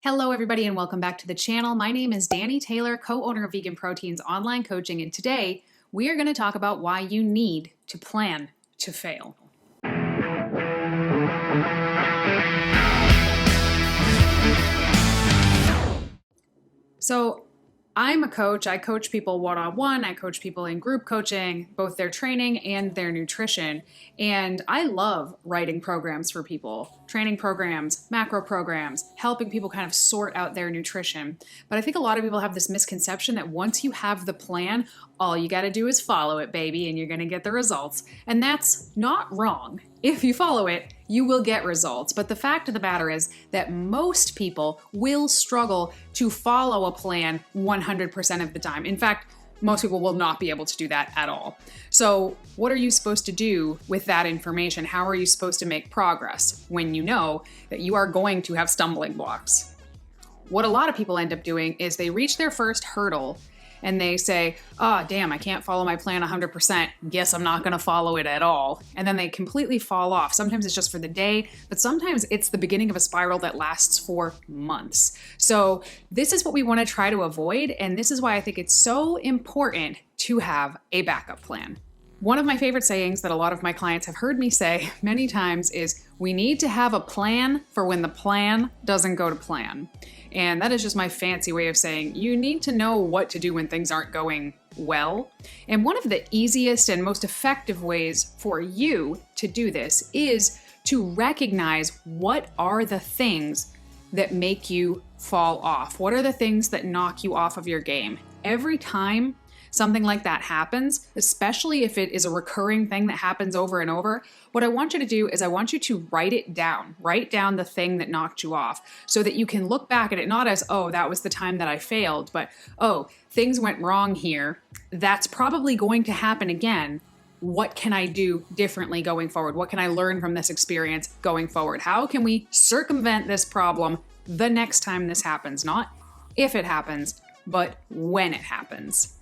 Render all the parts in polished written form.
Hello, everybody, and welcome back to the channel. My name is Danny Taylor, co-owner of Vegan Proteins Online Coaching, and today we are going to talk about why you need to plan to fail. So, I'm a coach. I coach people one-on-one. I coach people in group coaching, both their training and their nutrition. And I love writing programs for people, training programs, macro programs, helping people kind of sort out their nutrition. But I think a lot of people have this misconception that once you have the plan, all you got to do is follow it, baby, and you're going to get the results. And that's not wrong. If you follow it, you will get results. But the fact of the matter is that most people will struggle to follow a plan 100% of the time. In fact, most people will not be able to do that at all. So what are you supposed to do with that information? How are you supposed to make progress when you know that you are going to have stumbling blocks? What a lot of people end up doing is they reach their first hurdle and they say, oh, damn, I can't follow my plan 100%. Guess I'm not going to follow it at all. And then they completely fall off. Sometimes it's just for the day, but sometimes it's the beginning of a spiral that lasts for months. So this is what we want to try to avoid. And this is why I think it's so important to have a backup plan. One of my favorite sayings that a lot of my clients have heard me say many times is, we need to have a plan for when the plan doesn't go to plan. And that is just my fancy way of saying you need to know what to do when things aren't going well. And one of the easiest and most effective ways for you to do this is to recognize what are the things that make you fall off. What are the things that knock you off of your game? Every time something like that happens, especially if it is a recurring thing that happens over and over, what I want you to do is I want you to write it down. Write down the thing that knocked you off so that you can look back at it not as, oh, that was the time that I failed, but, oh, things went wrong here. That's probably going to happen again. What can I do differently going forward? What can I learn from this experience going forward? How can we circumvent this problem the next time this happens? Not if it happens, but when it happens.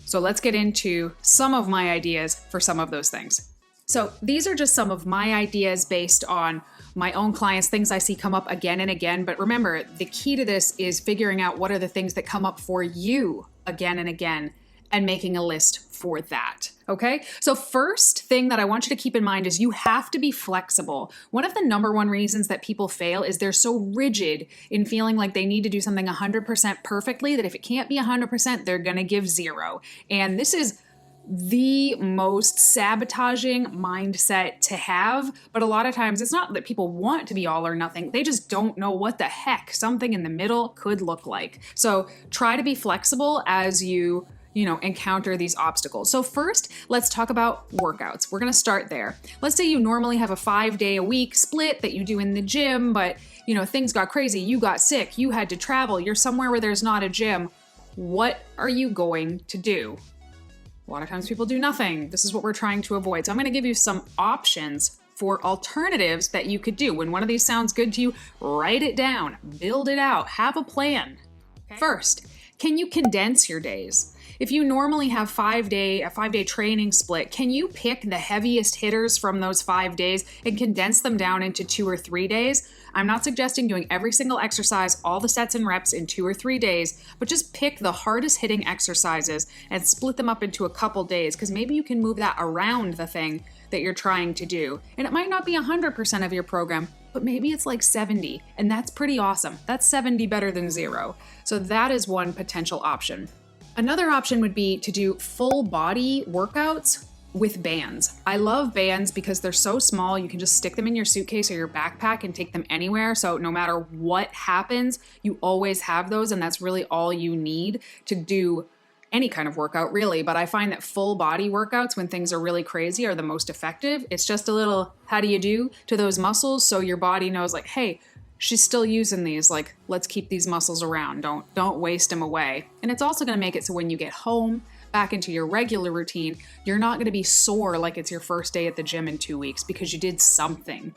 So let's get into some of my ideas for some of those things. So these are just some of my ideas based on my own clients, things I see come up again and again. But remember, the key to this is figuring out what are the things that come up for you again and again and making a list for that. Okay? So first thing that I want you to keep in mind is you have to be flexible. One of the number one reasons that people fail is they're so rigid in feeling like they need to do something 100% perfectly that if it can't be 100%, they're going to give 0. And this is the most sabotaging mindset to have. But a lot of times it's not that people want to be all or nothing. They just don't know what the heck something in the middle could look like. So try to be flexible as you encounter these obstacles. So first, let's talk about workouts. We're going to start there. Let's say you normally have a 5-day-a-week split that you do in the gym, but things got crazy. You got sick. You had to travel. You're somewhere where there's not a gym. What are you going to do? A lot of times people do nothing. This is what we're trying to avoid. So I'm going to give you some options for alternatives that you could do. When one of these sounds good to you, write it down, build it out, have a plan. Okay. First, can you condense your days? If you normally have a 5-day training split, can you pick the heaviest hitters from those 5 days and condense them down into 2 or 3 days? I'm not suggesting doing every single exercise, all the sets and reps in 2 or 3 days, but just pick the hardest hitting exercises and split them up into a couple days, because maybe you can move that around the thing that you're trying to do. And it might not be 100% of your program, but maybe it's like 70, and that's pretty awesome. That's 70 better than 0. So that is one potential option. Another option would be to do full body workouts with bands. I love bands because they're so small. You can just stick them in your suitcase or your backpack and take them anywhere. So no matter what happens, you always have those. And that's really all you need to do any kind of workout, really. But I find that full body workouts, when things are really crazy, are the most effective. It's just a little, how do you do to those muscles? So your body knows like, hey, she's still using these, like, let's keep these muscles around. Don't waste them away. And it's also going to make it so when you get home, back into your regular routine, you're not going to be sore like it's your first day at the gym in 2 weeks because you did something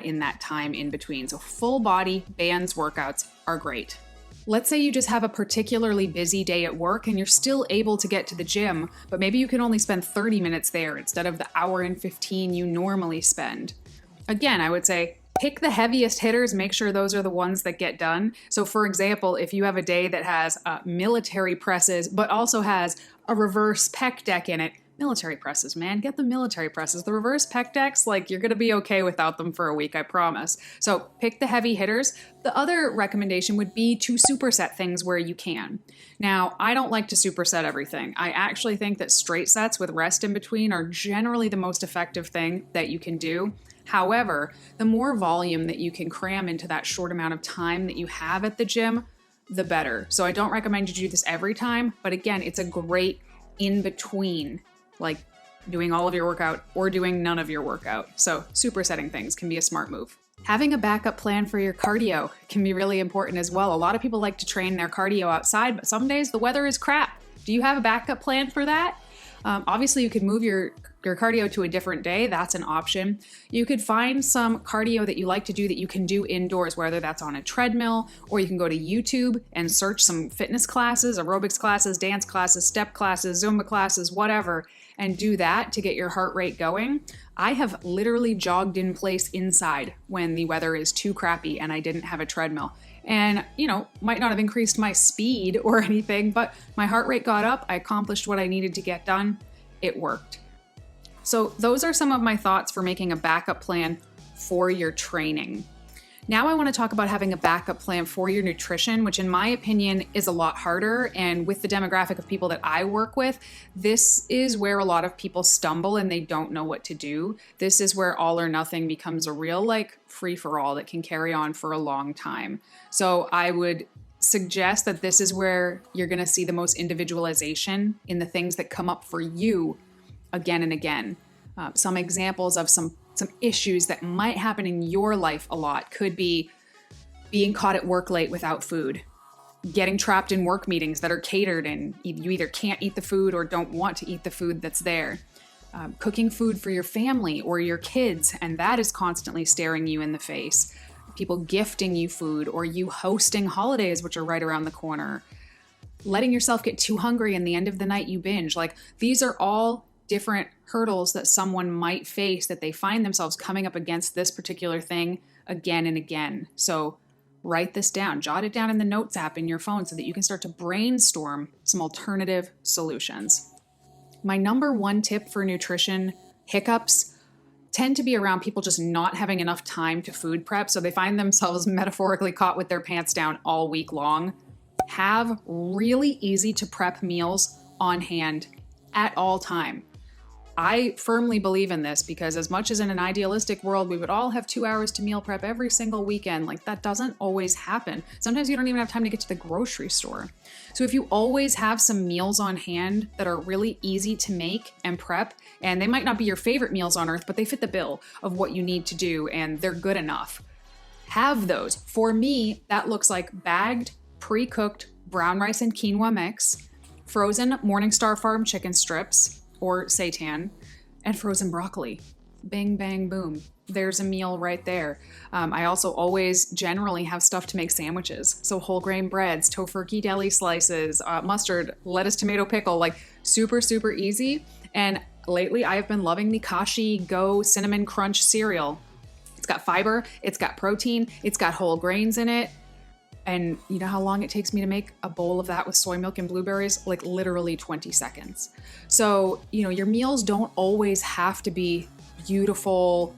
in that time in between. So full body bands workouts are great. Let's say you just have a particularly busy day at work and you're still able to get to the gym, but maybe you can only spend 30 minutes there instead of the hour and 15 you normally spend. Again, I would say Pick the heaviest hitters, make sure those are the ones that get done. So for example, if you have a day that has military presses, but also has a reverse pec deck in it, military presses, man, get the military presses. The reverse pec decks, like, you're gonna be okay without them for a week, I promise. So pick the heavy hitters. The other recommendation would be to superset things where you can. Now, I don't like to superset everything. I actually think that straight sets with rest in between are generally the most effective thing that you can do. However, the more volume that you can cram into that short amount of time that you have at the gym, the better. So I don't recommend you do this every time, but again, it's a great in between, like doing all of your workout or doing none of your workout. So supersetting things can be a smart move. Having a backup plan for your cardio can be really important as well. A lot of people like to train their cardio outside, but some days the weather is crap. Do you have a backup plan for that? Obviously, you could move your cardio to a different day. That's an option. You could find some cardio that you like to do that you can do indoors, whether that's on a treadmill, or you can go to YouTube and search some fitness classes, aerobics classes, dance classes, step classes, Zumba classes, whatever, and do that to get your heart rate going. I have literally jogged in place inside when the weather is too crappy and I didn't have a treadmill. And, might not have increased my speed or anything, but my heart rate got up. I accomplished what I needed to get done. It worked. So those are some of my thoughts for making a backup plan for your training. Now I want to talk about having a backup plan for your nutrition, which in my opinion is a lot harder. And with the demographic of people that I work with, this is where a lot of people stumble and they don't know what to do. This is where all or nothing becomes a real free-for-all that can carry on for a long time. So I would suggest that this is where you're going to see the most individualization in the things that come up for you again and again. Some examples of some issues that might happen in your life a lot could be being caught at work late without food, getting trapped in work meetings that are catered and you either can't eat the food or don't want to eat the food that's there, cooking food for your family or your kids, and that is constantly staring you in the face, people gifting you food or you hosting holidays, which are right around the corner, letting yourself get too hungry and the end of the night you binge. These are all different hurdles that someone might face, that they find themselves coming up against this particular thing again and again. So write this down, jot it down in the notes app in your phone so that you can start to brainstorm some alternative solutions. My number one tip for nutrition hiccups tend to be around people just not having enough time to food prep. So they find themselves metaphorically caught with their pants down all week long. Have really easy to prep meals on hand at all time. I firmly believe in this because as much as in an idealistic world, we would all have 2 hours to meal prep every single weekend, that doesn't always happen. Sometimes you don't even have time to get to the grocery store. So if you always have some meals on hand that are really easy to make and prep, and they might not be your favorite meals on earth, but they fit the bill of what you need to do and they're good enough, have those. For me, that looks like bagged, pre-cooked brown rice and quinoa mix, frozen Morningstar Farm chicken strips, or seitan, and frozen broccoli. Bing, bang, boom. There's a meal right there. I also always generally have stuff to make sandwiches. So whole grain breads, tofurkey deli slices, mustard, lettuce, tomato, pickle, super, super easy. And lately I have been loving the Kashi Go Cinnamon Crunch cereal. It's got fiber, it's got protein, it's got whole grains in it. And you know how long it takes me to make a bowl of that with soy milk and blueberries? Literally 20 seconds. So, your meals don't always have to be beautiful,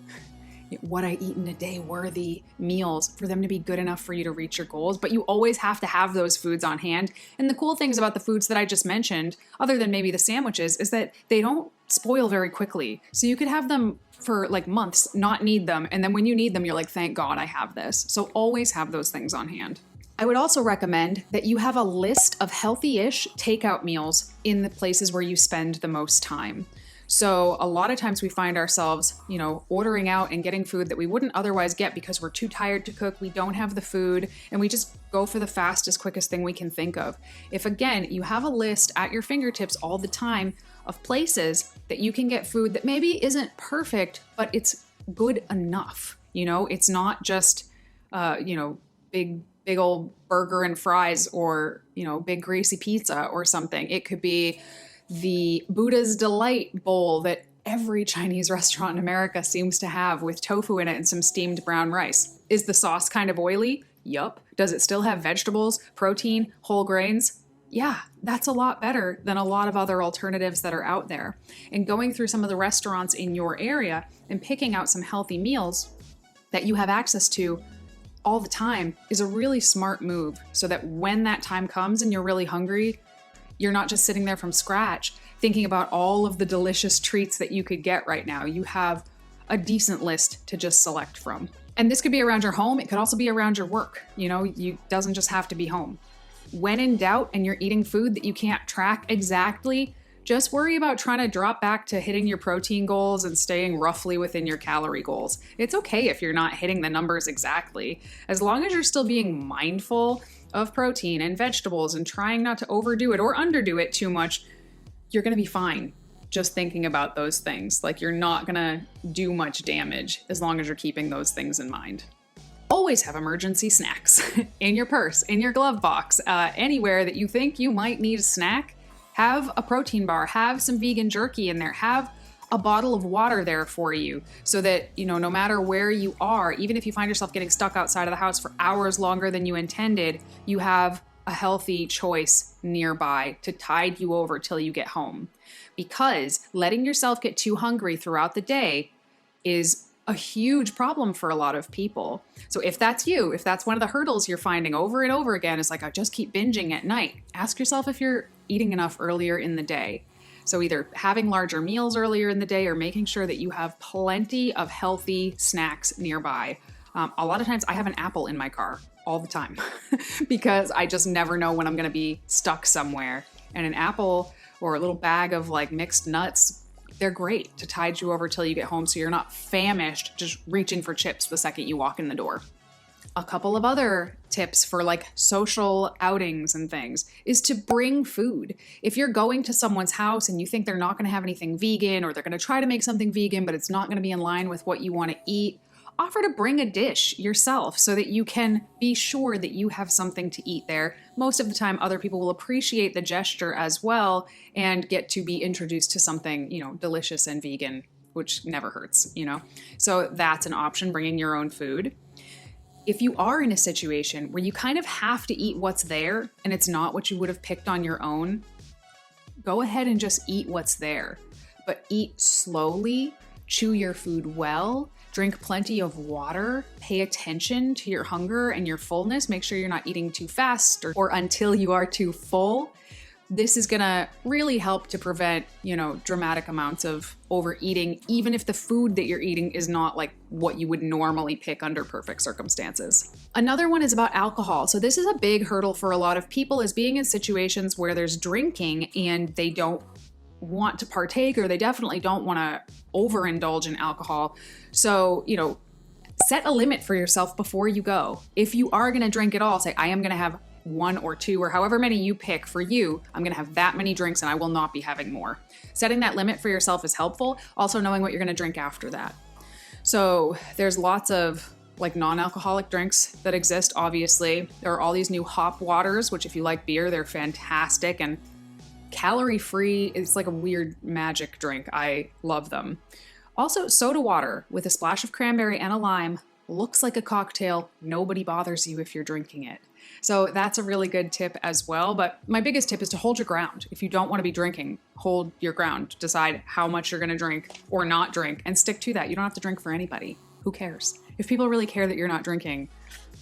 what I eat in a day worthy meals for them to be good enough for you to reach your goals, but you always have to have those foods on hand. And the cool things about the foods that I just mentioned, other than maybe the sandwiches, is that they don't spoil very quickly. So you could have them for months, not need them. And then when you need them, you're like, thank God I have this. So always have those things on hand. I would also recommend that you have a list of healthy-ish takeout meals in the places where you spend the most time. So a lot of times we find ourselves, ordering out and getting food that we wouldn't otherwise get because we're too tired to cook, we don't have the food, and we just go for the fastest, quickest thing we can think of. If again, you have a list at your fingertips all the time of places that you can get food that maybe isn't perfect, but it's good enough. It's not just, big old burger and fries or, big greasy pizza or something. It could be the Buddha's Delight bowl that every Chinese restaurant in America seems to have with tofu in it and some steamed brown rice. Is the sauce kind of oily? Yup. Does it still have vegetables, protein, whole grains? Yeah, that's a lot better than a lot of other alternatives that are out there. And going through some of the restaurants in your area and picking out some healthy meals that you have access to all the time is a really smart move, so that when that time comes and you're really hungry, you're not just sitting there from scratch thinking about all of the delicious treats that you could get right now. You have a decent list to just select from. And this could be around your home. It could also be around your work. You doesn't just have to be home. When in doubt and you're eating food that you can't track exactly, just worry about trying to drop back to hitting your protein goals and staying roughly within your calorie goals. It's okay if you're not hitting the numbers exactly. As long as you're still being mindful of protein and vegetables and trying not to overdo it or underdo it too much, you're going to be fine just thinking about those things. Like, you're not going to do much damage as long as you're keeping those things in mind. Always have emergency snacks in your purse, in your glove box, anywhere that you think you might need a snack. Have a protein bar, have some vegan jerky in there, have a bottle of water there for you, so that, no matter where you are, even if you find yourself getting stuck outside of the house for hours longer than you intended, you have a healthy choice nearby to tide you over till you get home. Because letting yourself get too hungry throughout the day is a huge problem for a lot of people. So if that's you, if that's one of the hurdles you're finding over and over again, is like, I just keep binging at night, ask yourself if you're eating enough earlier in the day. So either having larger meals earlier in the day or making sure that you have plenty of healthy snacks nearby. A lot of times I have an apple in my car all the time because I just never know when I'm going to be stuck somewhere. And an apple or a little bag of like mixed nuts, they're great to tide you over till you get home, so you're not famished just reaching for chips the second you walk in the door. A couple of other tips for like social outings and things is to bring food. If you're going to someone's house and you think they're not going to have anything vegan, or they're going to try to make something vegan, but it's not going to be in line with what you want to eat, offer to bring a dish yourself so that you can be sure that you have something to eat there. Most of the time, other people will appreciate the gesture as well and get to be introduced to something, delicious and vegan, which never hurts, So that's an option, bringing your own food. If you are in a situation where you kind of have to eat what's there and it's not what you would have picked on your own, go ahead and just eat what's there. But eat slowly, chew your food well, drink plenty of water, pay attention to your hunger and your fullness. Make sure you're not eating too fast or until you are too full. This is gonna really help to prevent, dramatic amounts of overeating, even if the food that you're eating is not like what you would normally pick under perfect circumstances. Another one is about alcohol. So this is a big hurdle for a lot of people, is being in situations where there's drinking and they don't want to partake, or they definitely don't want to overindulge in alcohol. So, set a limit for yourself before you go. If you are going to drink it all, say, I am going to have 1 or 2 or however many you pick for you. I'm going to have that many drinks and I will not be having more. Setting that limit for yourself is helpful. Also knowing what you're going to drink after that. So there's lots of like non-alcoholic drinks that exist, obviously. There are all these new hop waters, which if you like beer, they're fantastic and calorie-free. It's like a weird magic drink. I love them. Also, soda water with a splash of cranberry and a lime looks like a cocktail. Nobody bothers you if you're drinking it. So that's a really good tip as well. But my biggest tip is to hold your ground. If you don't want to be drinking, hold your ground. Decide how much you're going to drink or not drink and stick to that. You don't have to drink for anybody. Who cares? If people really care that you're not drinking,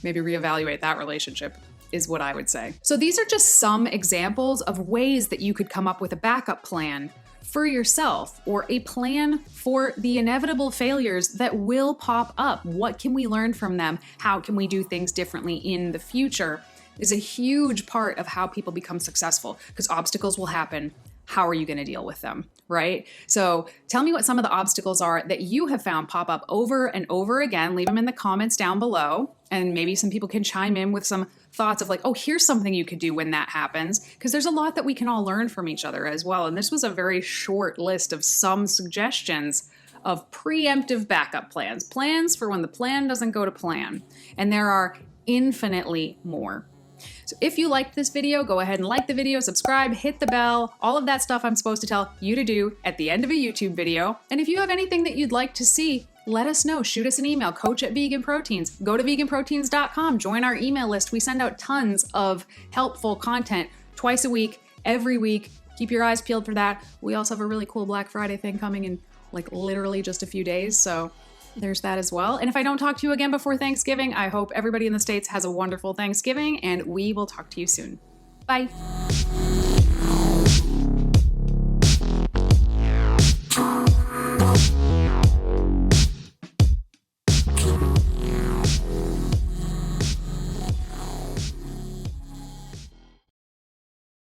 maybe reevaluate that relationship, is what I would say. So these are just some examples of ways that you could come up with a backup plan for yourself, or a plan for the inevitable failures that will pop up. What can we learn from them? How can we do things differently in the future? Is a huge part of how people become successful, because obstacles will happen. How are you going to deal with them, right? So tell me what some of the obstacles are that you have found pop up over and over again. Leave them in the comments down below, and maybe some people can chime in with some thoughts of like, oh, here's something you could do when that happens, because there's a lot that we can all learn from each other as well. And this was a very short list of some suggestions of preemptive backup plans for when the plan doesn't go to plan. And there are infinitely more. So if you liked this video, go ahead and like the video, subscribe, hit the bell, all of that stuff I'm supposed to tell you to do at the end of a YouTube video. And if you have anything that you'd like to see, let us know. Shoot us an email, coach@veganproteins. Go to veganproteins.com, join our email list. We send out tons of helpful content twice a week, every week. Keep your eyes peeled for that. We also have a really cool Black Friday thing coming in like literally just a few days. So there's that as well. And if I don't talk to you again before Thanksgiving, I hope everybody in the States has a wonderful Thanksgiving, and we will talk to you soon. Bye.